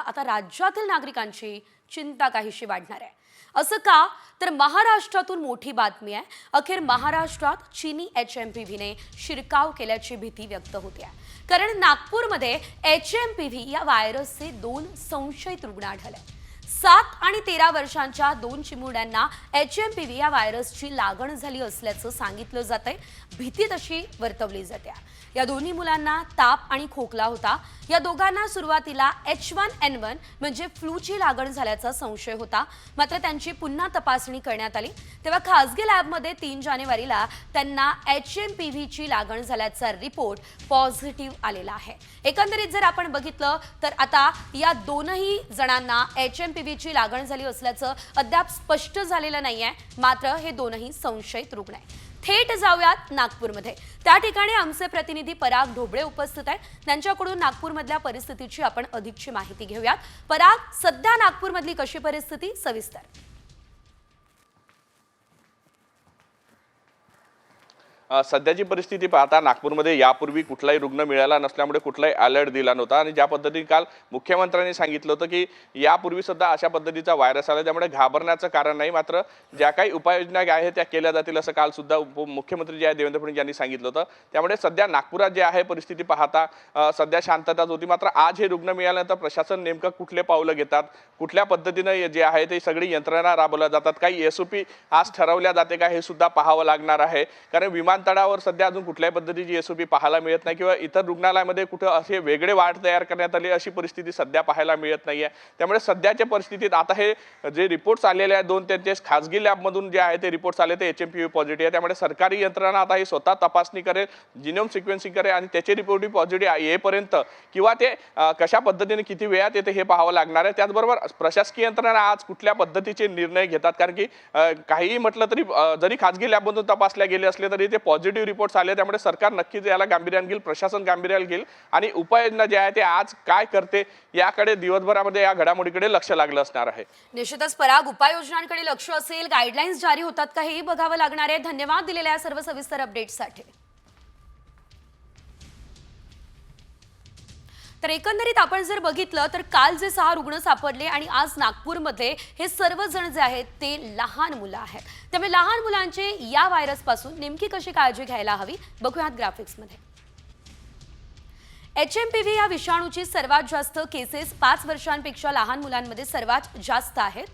आता राज्यातील नागरिकांची चिंता काहीशी वाढणार आहे। असं का तर महाराष्ट्रातून मोठी बातमी आहे। अखेर महाराष्ट्रात चीनी HMPVने शिरकाव केल्याची भीती व्यक्त होते आहे, कारण नागपूरमध्ये HMPV या व्हायरसचे 2 संशयित रुग्ण आढळले। 7 आणि 13 वर्षांच्या 2 चिमुरड्यांना HMPV या व्हायरसची लागण झाली असल्याचं सांगितलं जातंय। भीती तशी वर्तवली जाते। या दोन्ही मुलांना ताप आणि खोकला होता। या दोघांना सुरुवातीला H1N1 म्हणजे फ्लूची लागण झाल्याचा संशय होता, मात्र त्यांची पुन्हा तपासणी करण्यात आली तेव्हा खासगी लॅबमध्ये 3 जानेवारीला त्यांना HMPVची लागण झाल्याचा रिपोर्ट पॉझिटिव्ह आलेला आहे। एकंदरीत जर आपण बघितलं तर आता या दोनही जणांना HMPVची लागण झाली असल्याचं अद्याप स्पष्ट झालेलं नाहीये, मात्र हे दोनही संशयित रुग्ण आहेत। थेट जाऊयात नागपूरमध्ये। त्या ठिकाणी आमचे प्रतिनिधी पराग ढोबळे उपस्थित आहेत। त्यांच्याकडून नागपूरमधल्या परिस्थितीची आपण अधिकची माहिती घेऊयात। पराग, सध्या नागपूरमधली कशी परिस्थिती सविस्तर? सध्याची परिस्थिती पाहता नागपूरमध्ये यापूर्वी कुठलाही रुग्ण मिळाला नसल्यामुळे कुठलाही अलर्ट दिला नव्हता आणि ज्या पद्धतीने काल मुख्यमंत्र्यांनी सांगितलं होतं की यापूर्वी सुद्धा अशा पद्धतीचा व्हायरस आला, त्यामुळे घाबरण्याचं कारण नाही, मात्र ज्या काही उपाययोजना आहेत त्या केल्या जातील असं काल सुद्धा मुख्यमंत्री जे आहे देवेंद्र फडणवीस यांनी सांगितलं होतं। त्यामुळे सध्या नागपुरात जे आहे परिस्थिती पाहता सध्या शांतताच होती, मात्र आज हे रुग्ण मिळाल्यानंतर प्रशासन नेमकं कुठले पावलं घेतात, कुठल्या पद्धतीने जे आहे ते सगळी यंत्रणा राबवल्या जातात, काही SOP आज ठरवल्या जाते का हे सुद्धा पाहावं लागणार आहे। कारण विमानतळावर सध्या अजून कुठल्याही पद्धतीची SOP पाहायला मिळत नाही किंवा इतर रुग्णालयामध्ये कुठे असे वेगळे वार्ड तयार करण्यात आले अशी परिस्थिती सध्या पाहायला मिळत नाहीये। त्यामुळे सध्याच्या परिस्थितीत आता हे जे रिपोर्ट्स आलेले आहेत 2 त्यांचे खासगी लॅबमधून जे आहे ते रिपोर्ट्स आले ते HMPV पॉझिटिव्ह आहे। त्यामुळे सरकारी यंत्रणा आता ही स्वतः तपासणी करेल, जिनोम सिक्वेन्सिंग करेल आणि त्याचे रिपोर्ट पॉझिटिव्ह येईपर्यंत किंवा ते कशा पद्धतीने किती वेळात येते हे पाहावं लागणार आहे। त्याचबरोबर प्रशासकीय यंत्रणा आज कुठल्या पद्धतीचे निर्णय घेतात, कारण की काहीही म्हटलं तरी जरी खासगी लॅबमधून तपासल्या गेले असले तरी ते पॉझिटिव्ह रिपोर्ट्स आले, त्यामुळे सरकार नक्कीच याला गांभीर्याने घेईल, प्रशासन गांभीर्याने घेईल आणि उपाययोजना जे आहे ते आज काय करते याकडे दिवसभरामध्ये या घडामोडीकडे लक्ष लागलं असणार आहे। निश्चितच पराग, उपाययोजनांकडे लक्ष असेल, गाईडलाईन्स जारी होतात का हेही बघावं लागणार आहे। धन्यवाद दिलेल्या सर्व सविस्तर अपडेट्ससाठी। तर एकंदरीत आपण जर बघितलं तर काल जे 6 रुग्ण सापडले आणि आज नागपूरमध्ये हे सर्व जण जे आहेत ते लहान मुलं आहेत। त्यामुळे लहान मुलांचे या व्हायरस पासून नेमकी कशी काळजी घ्यायला हवी बघूयात ग्राफिक्समध्ये। HMPV या विषाणूची सर्वात जास्त केसेस 5 वर्षांपेक्षा लहान मुलांमध्ये सर्वात जास्त आहेत।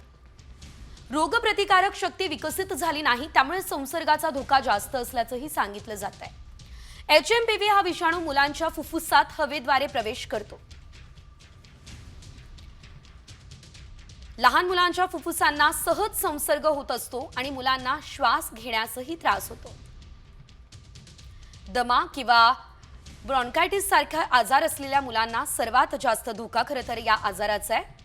रोगप्रतिकारक शक्ती विकसित झाली नाही, त्यामुळे संसर्गाचा धोका जास्त असल्याचंही सांगितलं जात आहे। HMPV हा विषाणू मुलांच्या फुफ्फुसात हवेद्वारे प्रवेश करतो। लहान मुलांच्या फुफ्फुसांना सहज संसर्ग होत असतो आणि मुलांना श्वास घेण्यासही त्रास होतो। दमा किंवा ब्रॉन्कायटिस सारखा आजार असलेल्या मुलांना सर्वात जास्त धोका खरं तर या आजाराचा आहे।